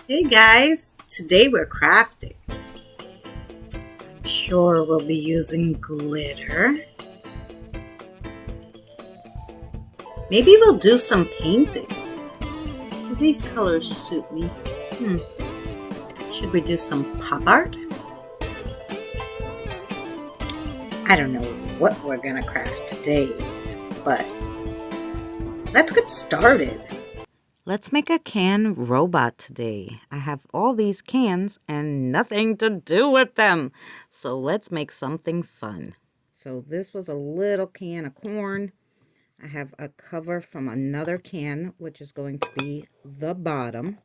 Hey guys, today we're crafting. I'm sure we'll be using glitter. Maybe we'll do some painting. Do these colors suit me? Should we do some pop art? I don't know what we're gonna craft today, but let's get started. Let's make a can robot today. I have all these cans and nothing to do with them. So let's make something fun. So this was a little can of corn. I have a cover from another can, which is going to be the bottom.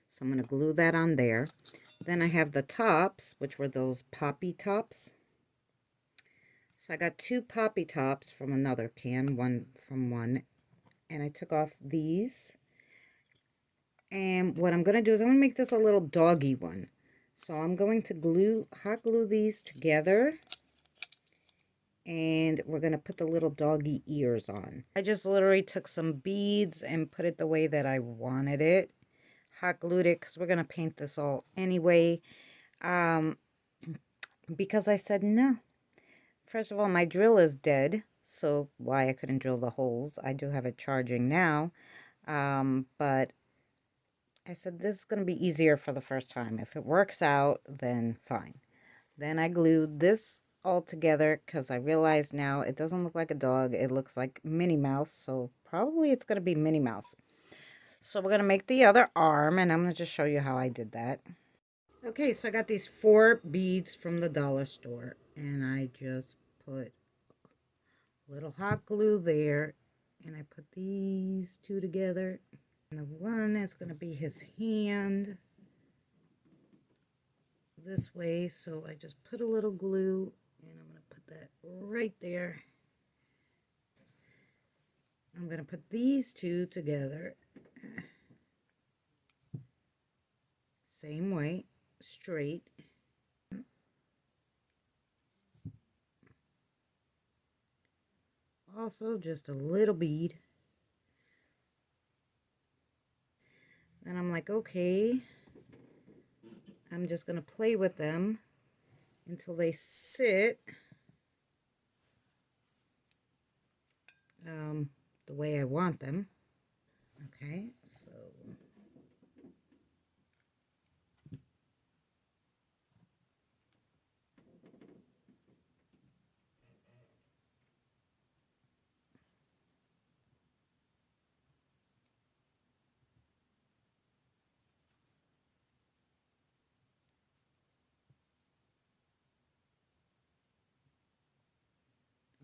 So I'm going to glue that on there. Then I have the tops, which were those poppy tops. So I got two poppy tops from another can, one from one. And I took off these. And what I'm going to do is I'm going to make this a little doggy one. So I'm going to hot glue these together. And we're going to put the little doggy ears on. I just literally took some beads and put it the way that I wanted it. Hot glued it because we're going to paint this all anyway. Because I said no. First of all, my drill is dead. So why I couldn't drill the holes. I do have it charging now. But I said this is going to be easier for the first time. If it works out, then fine. Then I glued this all together because I realized now it doesn't look like a dog. It looks like Minnie Mouse. So probably it's going to be Minnie Mouse. So we're going to make the other arm, and I'm going to just show you how I did that. Okay, so I got these 4 beads from the dollar store, and I just put a little hot glue there, and I put these 2 together. And the one is going to be his hand this way, so I just put a little glue, and I'm going to put that right there. I'm going to put these 2 together, same way, straight. Also, just a little bead. Then I'm like, okay, I'm just going to play with them until they sit the way I want them. Okay, so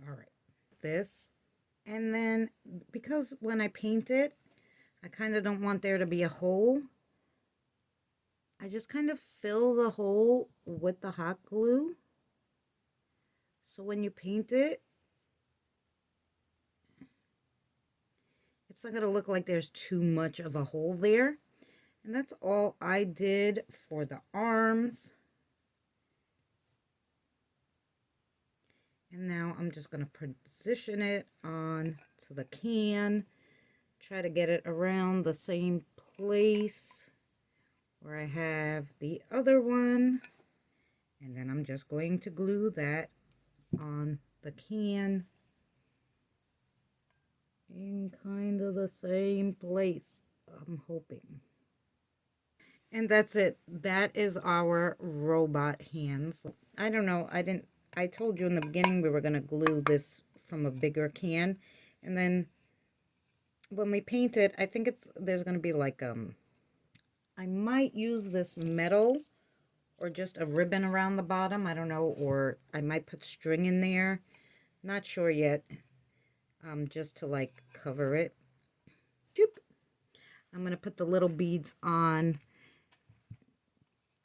all right, this. And then because when I paint it, I kind of don't want there to be a hole. I just kind of fill the hole with the hot glue. So when you paint it, it's not going to look like there's too much of a hole there. And that's all I did for the arms. And now I'm just going to position it on to the can. Try to get it around the same place where I have the other one. And then I'm just going to glue that on the can in kind of the same place, I'm hoping. And that's it. That is our robot hands. I don't know. I told you in the beginning we were going to glue this from a bigger can. And then when we paint it, I think there's going to be like, I might use this metal or just a ribbon around the bottom. I don't know. Or I might put string in there. Not sure yet. Just to like cover it. Joop. I'm going to put the little beads on.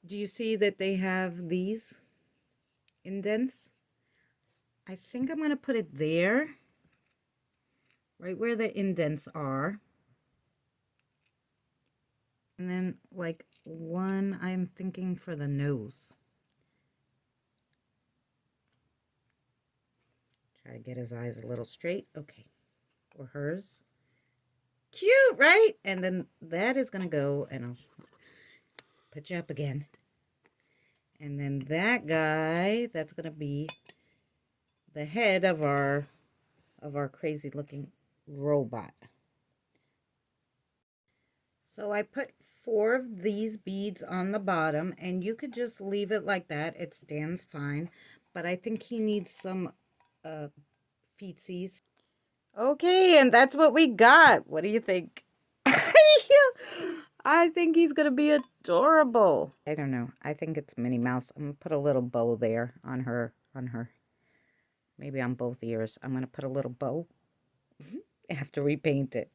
Do you see that they have these indents? I think I'm going to put it there, right where the indents are. And then like one, I'm thinking for the nose. Try to get his eyes a little straight. Okay. Or hers. Cute, right? And then that is going to go, and put you up again. And then that guy, that's going to be the head of our crazy looking robot. So I put 4 of these beads on the bottom, and you could just leave it like that. It stands fine, but I think he needs some feetsies. Okay, and that's what we got. What do you think? I think he's gonna be adorable. I don't know. I think it's Minnie Mouse. I'm gonna put a little bow there on her. Maybe on both ears. I'm gonna put a little bow after we paint it.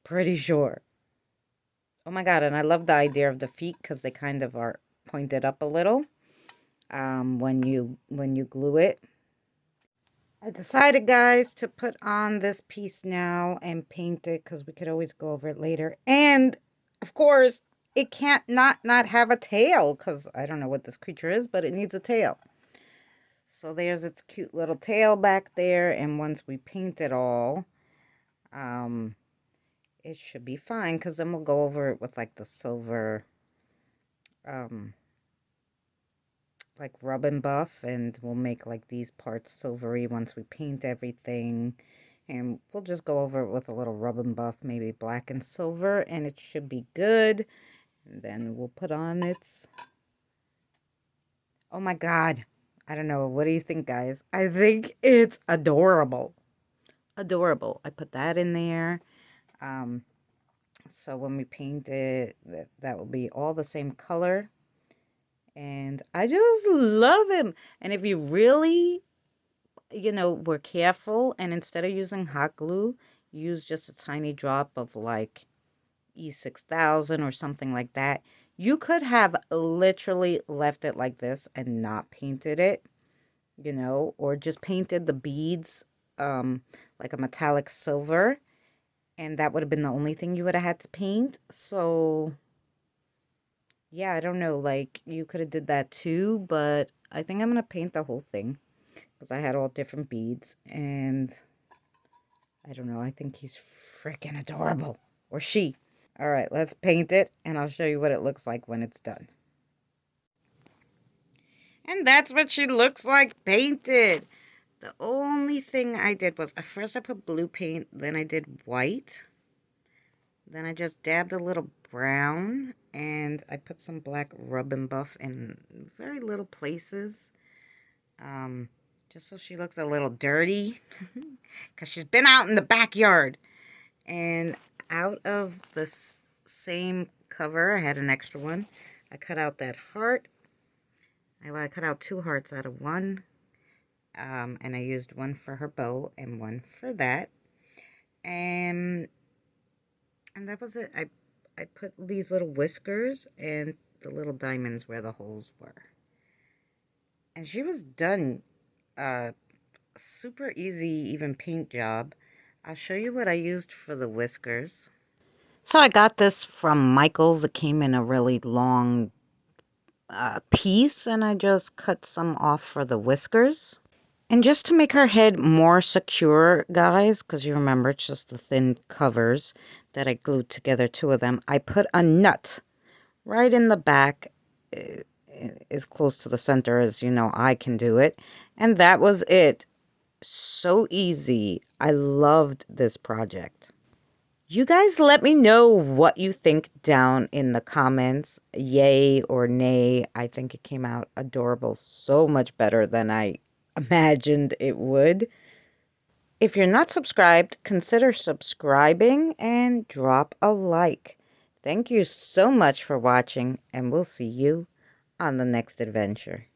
Pretty sure. Oh my god, and I love the idea of the feet because they kind of are pointed up a little when you glue it. I decided, guys, to put on this piece now and paint it because we could always go over it later. And, of course, it can't not have a tail because I don't know what this creature is, but it needs a tail. So there's its cute little tail back there. And once we paint it all, it should be fine because then we'll go over it with, like, the silver like rub and buff, and we'll make like these parts silvery once we paint everything, and we'll just go over it with a little rub and buff, maybe black and silver, and it should be good. And then we'll put on its, oh my god, I don't know, what do you think, guys? I think it's adorable. Adorable. I put that in there. So when we paint it, that will be all the same color. And I just love him. And if you really, were careful and instead of using hot glue, use just a tiny drop of like E6000 or something like that, you could have literally left it like this and not painted it, or just painted the beads like a metallic silver. And that would have been the only thing you would have had to paint. So yeah, I don't know, like, you could have did that too, but I think I'm going to paint the whole thing because I had all different beads, and I don't know, I think he's freaking adorable, or she. All right, let's paint it, and I'll show you what it looks like when it's done. And that's what she looks like painted. The only thing I did was, at first I put blue paint, then I did white. Then I just dabbed a little brown, and I put some black rub and buff in very little places, just so she looks a little dirty, because she's been out in the backyard. And out of the same cover, I had an extra one. I cut out that heart. I cut out 2 hearts out of one, and I used one for her bow and one for that. And that was it. I put these little whiskers and the little diamonds where the holes were. And she was done. Super easy, even paint job. I'll show you what I used for the whiskers. So I got this from Michael's. It came in a really long piece, and I just cut some off for the whiskers. And just to make her head more secure, guys, because you remember it's just the thin covers that I glued together, 2 of them, I put a nut right in the back, as close to the center as I can do it. And that was it. So easy. I loved this project. You guys let me know what you think down in the comments. Yay or nay. I think it came out adorable. So much better than I imagined it would. If you're not subscribed, consider subscribing and drop a like. Thank you so much for watching, and we'll see you on the next adventure.